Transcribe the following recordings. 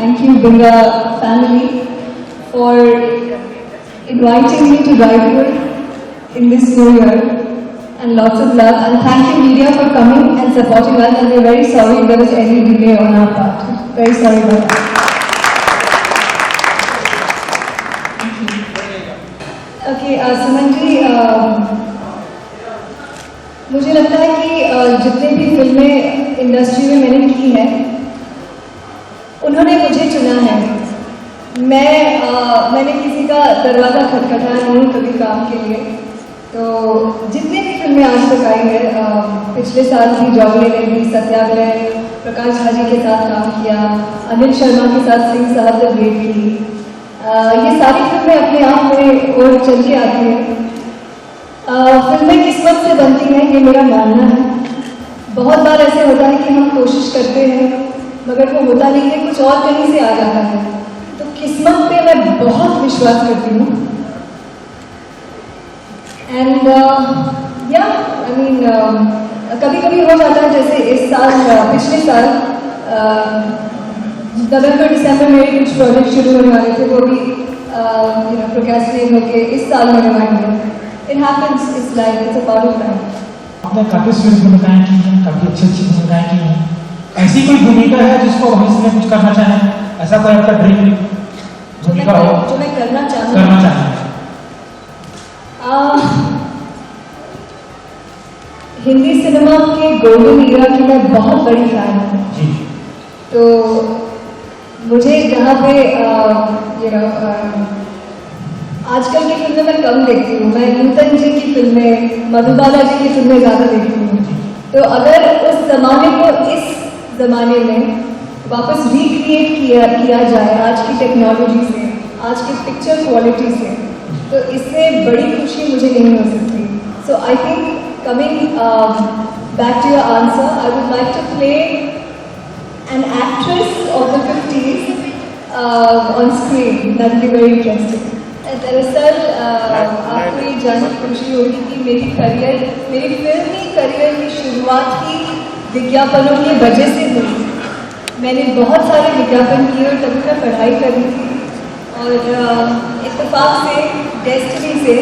Thank you, Binga family, for inviting me to Raipur in this new year. And lots of love. And thank you, media, for coming and supporting us. And we're very sorry if there was any delay on our part. Very sorry about that. Okay, Suman ji, मुझे लगता है कि जितने भी फिल्में industry में मैंने की हैं, उन्होंने मुझे चुना है। मैंने किसी का दरवाज़ा खटखटाया नहीं कभी काम के लिए। तो जितने भी फिल्में आज तक आई हैं, पिछले साल की जॉगले ने भी सत्याग्रह, प्रकाश झा जी के साथ काम किया, अनिल शर्मा के साथ सिंह साहब द ग्रेट की, ये सारी फिल्में अपने आप में और चल के आती हैं। फिल्में किस्मत से बनती हैं, ये मेरा मानना है। बहुत बार ऐसे होता है कि हम कोशिश करते हैं मगर वो होता नहीं है, कुछ और कहीं से आ जाता है। तो किस्मत पे मैं बहुत विश्वास करती हूँ। एंड आई मीन कभी कभी हो जाता है, जैसे इस साल, पिछले साल नवंबर दिसंबर में कुछ प्रोजेक्ट शुरू होने वाले थे, वो भी प्रोक्रेस्टिनेट होके इस साल में रिमाइंड हुए। It happens, it's life, it's a part of life. आपने काफी स्वीट भूमिकाएं की हैं, काफी अच्छी भूमिकाएं की हैं। ऐसी कोई भूमिका है जिसको भविष्य में कुछ करना चाहें? ऐसा कोई आपका ड्रीम भूमिका हो जो मैं करना चाहें? हिंदी सिनेमा के गोल्डन ईरा की मैं बहुत बड़ी फैन हूँ। तो मुझे जहाँ पे आजकल की फिल्में मैं कम देखती हूँ। मैं नूतन जी की फिल्में, मधुबाला जी की फिल्में ज़्यादा देखती हूँ। तो अगर उस ज़माने को इस ज़माने में वापस रिक्रिएट किया जाए आज की टेक्नोलॉजी से, आज की पिक्चर क्वालिटी से, तो इससे बड़ी खुशी मुझे नहीं हो सकती। So I think coming back to your answer, I would like to play an actress of the 50s on screen. That will be very interesting. दरअसल आपको ये जानकर खुशी होगी कि मेरी फिल्मी करियर की शुरुआत ही विज्ञापनों की वजह से हुई। मैंने बहुत सारे विज्ञापन किए और तभी मैं पढ़ाई कर रही थी, और इत्तेफाक से, डेस्टिनी से,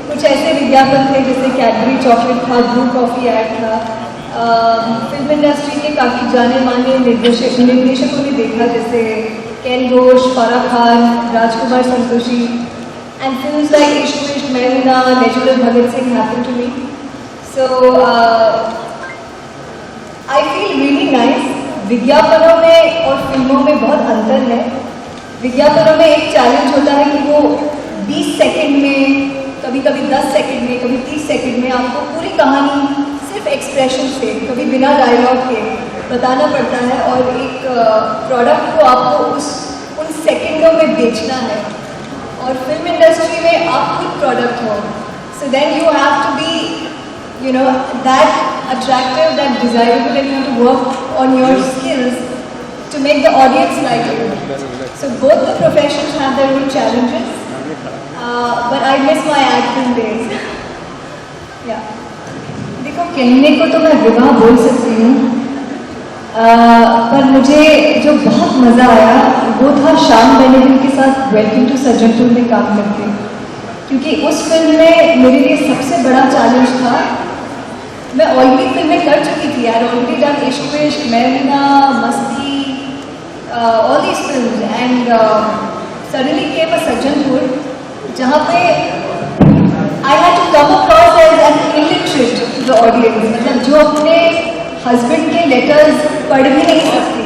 कुछ ऐसे विज्ञापन थे जैसे कैडबरी चॉकलेट था, ब्लू कॉफ़ी ऐड था। फिल्म इंडस्ट्री के काफ़ी जाने माने निर्देशकों ने देखा, जैसे केन Ghosh, Farah Khan, Rajkumar Santoshi. And films like Ishq Vishk, Mehrina, Legendary Bhagat Singh happened to me. So I feel really nice. विज्ञापनों में और फिल्मों में बहुत अंतर है। विज्ञापनों में एक चैलेंज होता है कि वो 20 सेकंड में, कभी कभी 10 सेकंड में, कभी 30 सेकंड में आपको पूरी कहानी सिर्फ एक्सप्रेशन से, कभी बिना डायलॉग के बताना पड़ता है, और एक प्रोडक्ट को आपको उन सेकंडों में बेचना है। और फिल्म इंडस्ट्री में आप खुद प्रोडक्ट हो, so then you have to be that attractive, that desirable, and you have to work on your skills to make the audience like you. So both the professions have their own challenges, but I miss my acting days. या देखो, कहने को तो मैं विवाह बोल सकती हूँ, पर मुझे जो बहुत मज़ा आया वो था श्याम बेनेगल के साथ वेलकम टू सज्जनपुर में काम करके, क्योंकि उस फिल्म में मेरे लिए सबसे बड़ा चैलेंज था। मैं ऑलरेडी फिल्में कर चुकी थी, आई ऑलरेडी डन इश्क Vishk, Mehreena, Masti, all these films, and suddenly came a Sajjanpur, जहाँ पे I had to come across as an illiterate to the audience, मतलब जो अपने हस्बैंड के लेटर्स पढ़ भी नहीं सकती।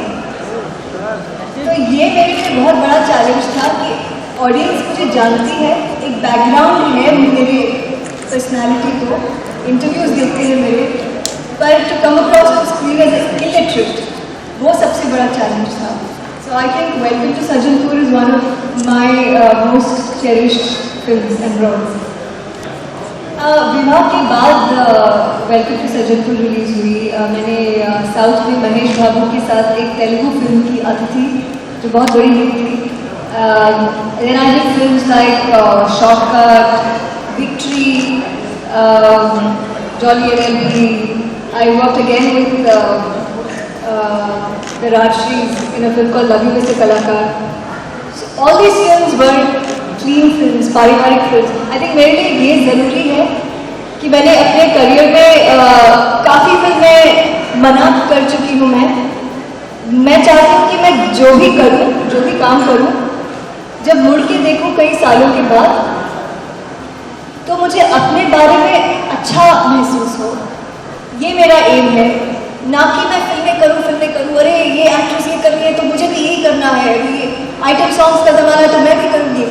तो ये मेरे लिए बहुत बड़ा चैलेंज था कि ऑडियंस मुझे जानती है, एक बैकग्राउंड है मेरे पर्सनालिटी को, इंटरव्यूज देखते हैं मेरे, पर to come across to screen as illiterate, वो सबसे बड़ा चैलेंज था। So I think welcome to Sajjanpur is one of my most cherished films and roles. Vivah के बाद वेलकम टू सज्जनपुर रिलीज हुई। मैंने साउथ में महेश बाबू के साथ एक तेलुगु फिल्म की अतिथि, जो बहुत बड़ी हिट थी। Then I did films like Shortcut, Victory, Jolly LLB. I worked again with the Rajshris in a film called Love You Mr. Kalakar. So all these films were clean films, पारिवारिक films. I think मेरे लिए ये ज़रूरी है कि मैंने अपने करियर में काफ़ी फिल्में मना कर चुकी हूँ मैं चाहती हूँ कि मैं जो भी करूँ, जो भी काम करूँ, जब मुड़ के देखूँ कई सालों के बाद, तो मुझे अपने बारे में अच्छा महसूस हो। ये मेरा एम है, ना कि मैं फिल्में करूँ, अरे ये एक्ट्रेस ये कर रही है तो मुझे भी यही करना है, ये आइटम सॉन्ग्स का ज़माना है तो मैं भी करूँगी।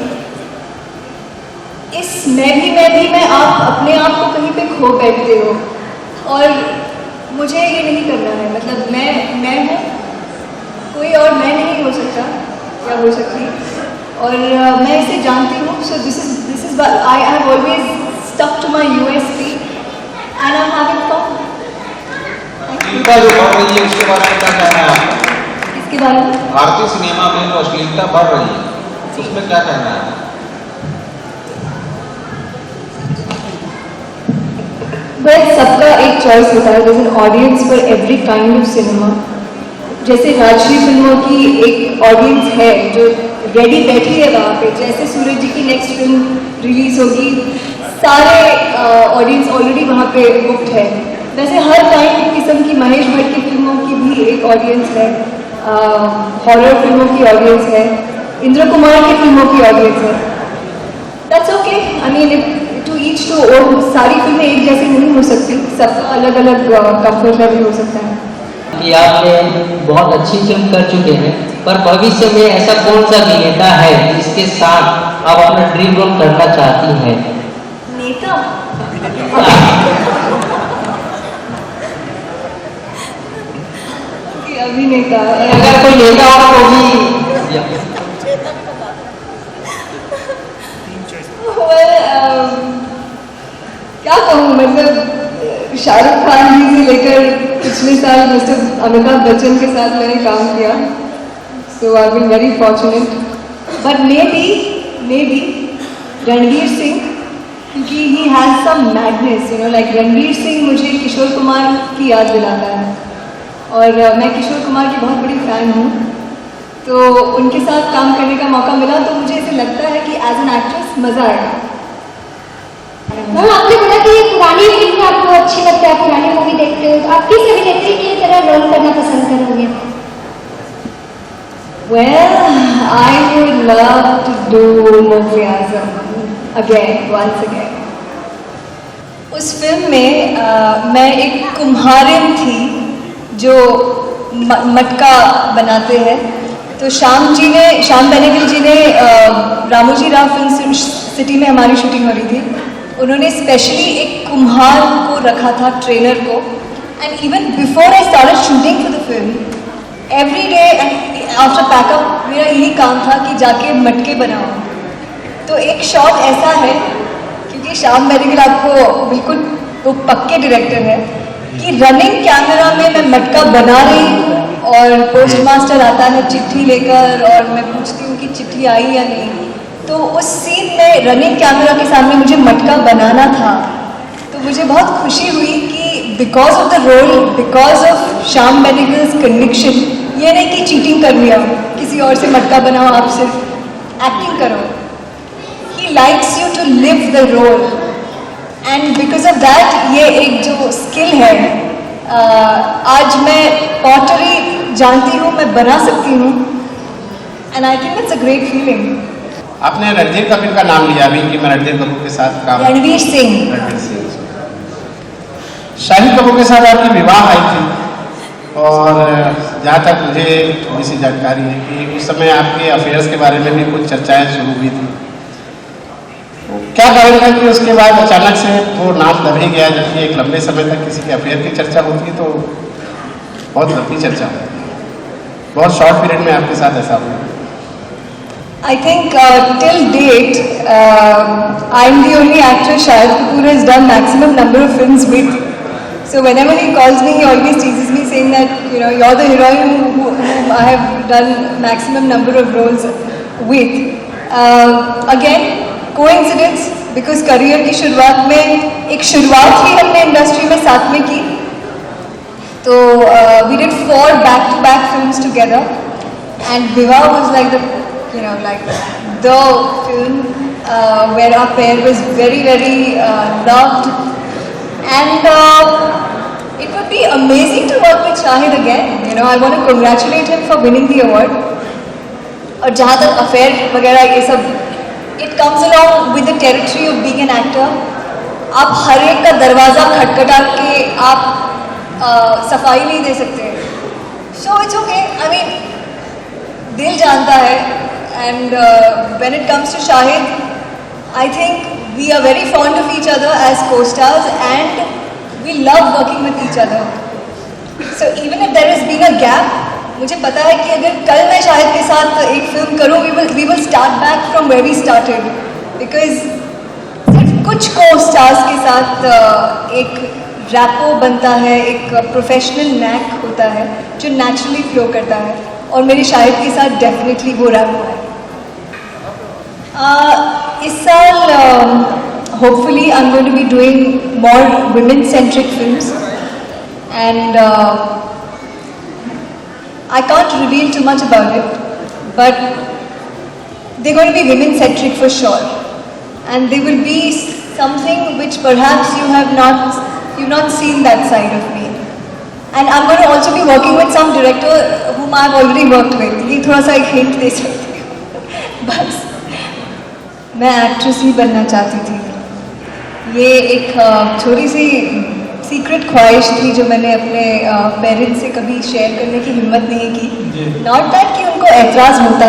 मैं आप अपने आप को कहीं पे खो बैठते हो, और मुझे ये नहीं करना है। मतलब मैं हूँ, कोई और मैं नहीं हो सकता या हो सकती, और मैं इसे जानती हूँ। So this is I have always stuck to my USP and I am having fun. अश्लीलता जो बढ़ रही है उसके बारे में क्या कहना है आपका? इसके बारे में भारतीय सिनेमा में जो अश्लीलता बढ़ रही है उसमें क्या कहना है? बस सबका एक चॉइस होता है, there is an audience for every kind of cinema. जैसे राजश्री फिल्मों की एक ऑडियंस है जो रेडी बैठी है वहाँ पे, जैसे सूरज जी की नेक्स्ट फिल्म रिलीज होगी, सारे ऑडियंस ऑलरेडी वहाँ पे बुक्ड है। वैसे हर काइंड किस्म की महेश भट्ट की फिल्मों की भी एक ऑडियंस है, हॉरर फिल्मों की ऑडियंस है, इंद्र कुमार की फिल्मों की ऑडियंस है। That's okay, I mean to each to own. सारी फिल्में एक जैसी नहीं हो सकती, सबका अलग अलग कंफर्ट लेवल हो सकता है। कि आपने बहुत अच्छी फिल्म कर चुके हैं, पर भविष्य में ऐसा कौन सा अभिनेता है जिसके साथ आप अपना ड्रीम रोल करना चाहती हैं? नेता अभिनेता, अगर कोई नेता हो तो भी क्या कहूँ, मतलब शाहरुख खान जी से लेकर पिछले साल मिस्टर अमिताभ बच्चन के साथ मैंने काम किया, so I been very fortunate. But may be Ranveer Singh, क्योंकि he has some madness, like Ranveer Singh मुझे किशोर कुमार की याद दिलाता है, और मैं किशोर कुमार की बहुत बड़ी फ़ैन हूँ, तो उनके साथ काम करने का मौका मिला तो मुझे ऐसे लगता है कि एज एन एक्ट्रेस मज़ा आएगा। मैम, आपने बोला कि पुरानी फिल्म आपको अच्छी लगता है, पुरानी मूवी देखते हो, तो आप किस अभिनेत्री की तरह रोल करना पसंद करोगे? Well, I would love to do Mughal Azam again, once again. उस फिल्म में मैं एक कुम्हारिन थी जो मटका बनाते हैं। तो श्याम बेनेगल जी ने रामोजी राव फिल्म सिटी में हमारी शूटिंग हो रही थी, उन्होंने स्पेशली एक कुम्हार को रखा था, ट्रेनर को। And even before I started shooting for the film, every day after pack up मेरा यही काम था कि जाके मटके बनाओ। तो एक शॉट ऐसा है, क्योंकि श्याम बेनेगल आपको बिल्कुल वो पक्के डायरेक्टर है, कि रनिंग कैमरा में मैं मटका बना रही हूँ और पोस्ट मास्टर आता है चिट्ठी लेकर, और मैं पूछती हूँ कि चिट्ठी आई या नहीं। तो उस सीन में रनिंग कैमरा के सामने मुझे मटका बनाना था, तो मुझे बहुत खुशी हुई कि because of the role, because of Shyam Benegal's conviction, ये नहीं कि चीटिंग कर लिया, किसी और से मटका बनाओ, आप सिर्फ एक्टिंग करो। He likes you to live the role, and because of that ये एक जो स्किल है, आज मैं पॉटरी जानती हूँ, मैं बना सकती हूँ, and I think it's a great feeling. आपने रणधीर कपूर का नाम लिया अभी कि मैं रणधीर कपूर के साथ काम। रणवीर सिंह। शाहिद कपूर के साथ आपकी विवाह आई थी, और जहाँ तक मुझे थोड़ी सी जानकारी है कि उस समय आपके अफेयर्स के बारे में भी कुछ चर्चाएं शुरू हुई थी। क्या कारण था कि उसके बाद अचानक से वो नाम दब ही गया, जबकि एक लंबे समय तक किसी के अफेयर की चर्चा होती है तो बहुत लंबी चर्चा होती है, बहुत शॉर्ट पीरियड में आपके साथ ऐसा हुआ? I think till date, I'm the only actress Shahid Kapoor has done maximum number of films with. So whenever he calls me, he always teases me saying that, you're the heroine whom I have done maximum number of roles with. Again, coincidence, because career की शुरुआत में एक शुरुआत ही हमने industry में साथ में की, तो we did 4 back-to-back films together, and Viva was like the film where our pair was very loved, and it would be amazing to work with Shahid again. You know, I want to congratulate him for winning the award. और जहाँ तक affair वगैरह ये सब, it comes along with the territory of being an actor. आप हर एक का दरवाज़ा खटखटा के आप सफाई नहीं दे सकते. So it's okay. I mean, दिल जानता है. And when it comes to Shahid, I think we are very fond of each other as co-stars, and we love working with each other. So even if there has been a gap, मुझे पता है कि अगर कल मैं शाहिद के साथ एक फिल्म करूँ, we will start back from where we started, because सिर्फ कुछ co-stars के साथ एक रैपो बनता है, एक प्रोफेशनल नैक होता है जो नेचुरली फ्लो करता है, और मेरे शाहिद के साथ डेफिनेटली वो रैपो है. इस साल hopefully I'm going to be doing more women-centric films, and I can't reveal too much about it, but they're going to be women-centric for sure, and they will be something which perhaps you've not seen that side of me. And I'm going to also be working with some director whom I've already worked with. ये थोड़ा सा एक hint दे सकती हूँ. बस मैं actress ही बनना चाहती थी. ये एक छोटी सी सीक्रेट ख्वाहिश थी जो मैंने अपने पेरेंट्स से कभी शेयर करने की हिम्मत नहीं की. नॉट दैट कि उनको एतराज़ होता,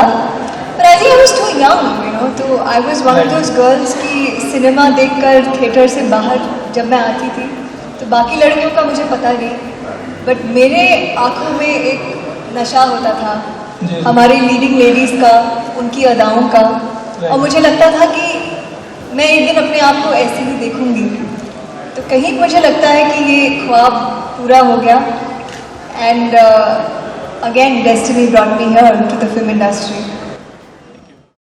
पर I think I was too young, you know. तो I was one of those girls की सिनेमा देखकर थिएटर से बाहर जब मैं आती थी तो बाकी लड़कियों का मुझे पता नहीं, बट मेरे आँखों में एक नशा होता था हमारी लीडिंग लेडीज़ का, उनकी अदाओं का, और मुझे लगता था कि मैं एक दिन अपने आप को ऐसे ही देखूंगी. तो कहीं मुझे लगता है कि ये ख्वाब पूरा हो गया, and again destiny brought me here to the film industry.